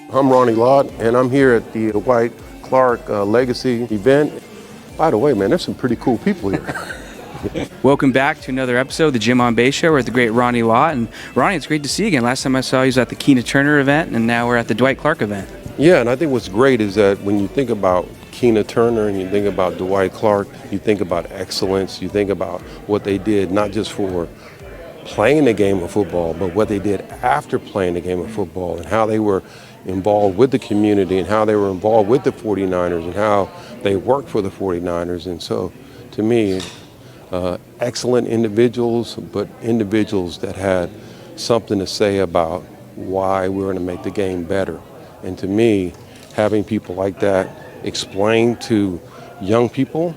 I'm Ronnie Lott, and I'm here at the Dwight Clark Legacy event. By the way, man, there's some pretty cool people here. Welcome back to another episode of the Jim on Base Show. We're at the great Ronnie Lott. And Ronnie, it's great to see you again. Last time I saw you was at the Keena Turner event, and now we're at the Dwight Clark event. Yeah, and I think what's great is that when you think about Keena Turner and you think about Dwight Clark, you think about excellence, you think about what they did, not just for playing the game of football, but what they did after playing the game of football and how they were involved with the community and how they were involved with the 49ers and how they worked for the 49ers. And so, to me, excellent individuals, but individuals that had something to say about why we're going to make the game better. And to me, having people like that explain to young people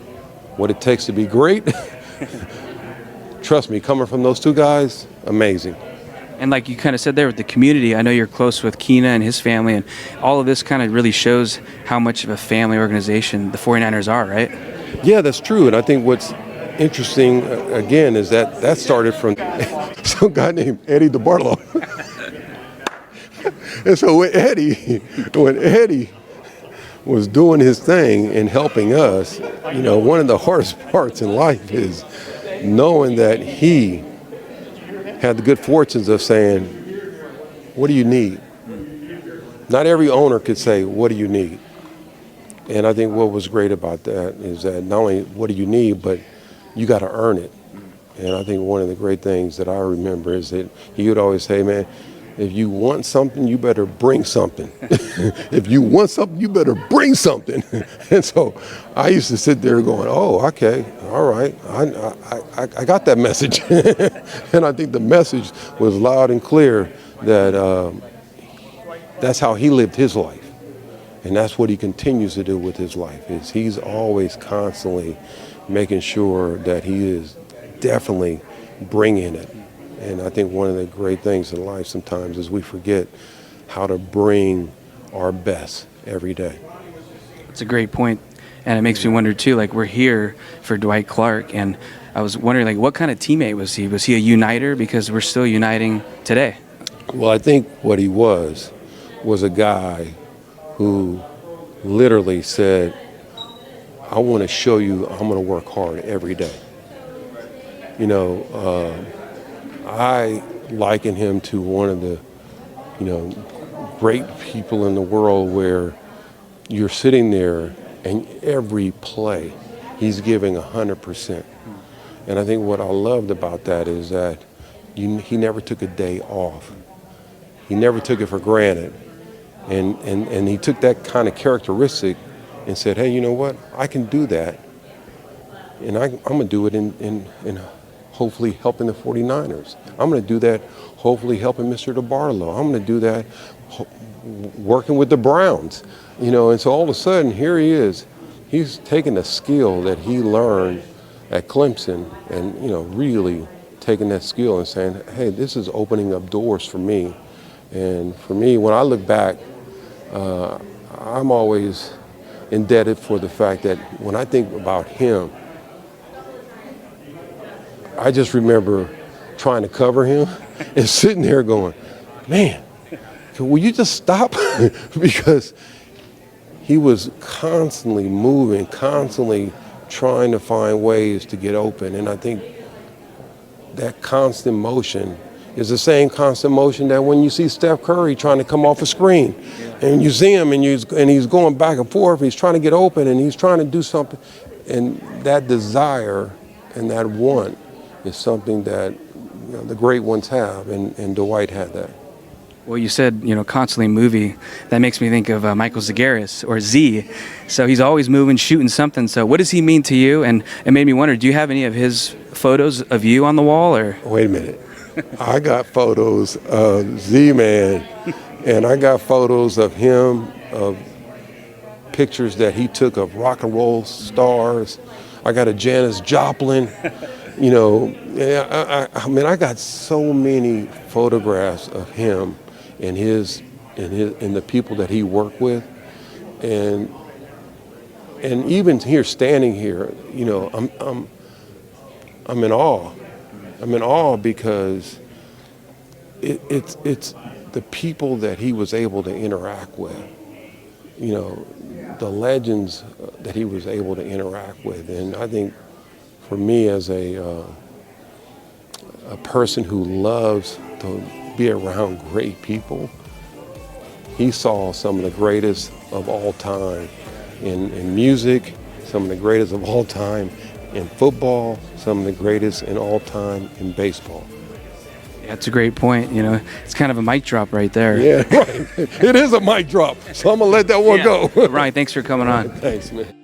what it takes to be great, trust me, coming from those two guys, amazing. And like you kind of said there with the community, I know you're close with Keena and his family, and all of this kind of really shows how much of a family organization the 49ers are, right? Yeah, that's true. And I think what's interesting, again, is that started from some guy named Eddie DeBartolo. And so when Eddie was doing his thing and helping us, you know, one of the hardest parts in life is knowing that he had the good fortunes of saying, what do you need? Not every owner could say, what do you need? And I think what was great about that is that not only what do you need, but you got to earn it. And I think one of the great things that I remember is that he would always say, man, if you want something, you better bring something. If you want something, you better bring something. And so I used to sit there going, oh, okay, all right, I got that message. And I think the message was loud and clear that that's how he lived his life. And that's what he continues to do with his life, is he's always constantly making sure that he is definitely bringing it. And I think one of the great things in life sometimes is we forget how to bring our best every day. That's a great point. And it makes me wonder, too, like we're here for Dwight Clark, and I was wondering, like, what kind of teammate was he? Was he a uniter? Because we're still uniting today. Well, I think what he was a guy who literally said, I want to show you I'm going to work hard every day. You know, I liken him to one of the, great people in the world where you're sitting there and every play he's giving 100%. And I think what I loved about that is that he never took a day off. He never took it for granted. And he took that kind of characteristic and said, hey, you know what? I can do that. And I'm going to do it in hopefully helping the 49ers. I'm going to do that hopefully helping Mr. DeBartolo. I'm going to do that working with the Browns. And so all of a sudden, here he is. He's taking a skill that he learned at Clemson and, really taking that skill and saying, hey, this is opening up doors for me. And for me, when I look back, I'm always indebted for the fact that when I think about him, I just remember trying to cover him and sitting there going, man, will you just stop? Because he was constantly moving, constantly trying to find ways to get open. And I think that constant motion is the same constant motion that when you see Steph Curry trying to come off a screen and you see him and he's going back and forth, he's trying to get open and he's trying to do something. And that desire and that want is something that the great ones have, and Dwight had that. Well, you said, constantly moving. That makes me think of Michael Zagaris, or Z. So he's always moving, shooting something. So what does he mean to you? And it made me wonder, do you have any of his photos of you on the wall? Or wait a minute. I got photos of Z-Man, and I got photos of him, of pictures that he took of rock and roll stars. I got a Janis Joplin. I got so many photographs of him and the people that he worked with, and even here, standing here, I'm in awe. I'm in awe because it's the people that he was able to interact with, you know, the legends that he was able to interact with. And I think for me as a person who loves to be around great people, he saw some of the greatest of all time in music, some of the greatest of all time in football, some of the greatest in all time in baseball. That's a great point. You know, it's kind of a mic drop right there. Yeah, right. It is a mic drop, so I'm going to let that one go. Ronnie, thanks for coming on. Thanks, man.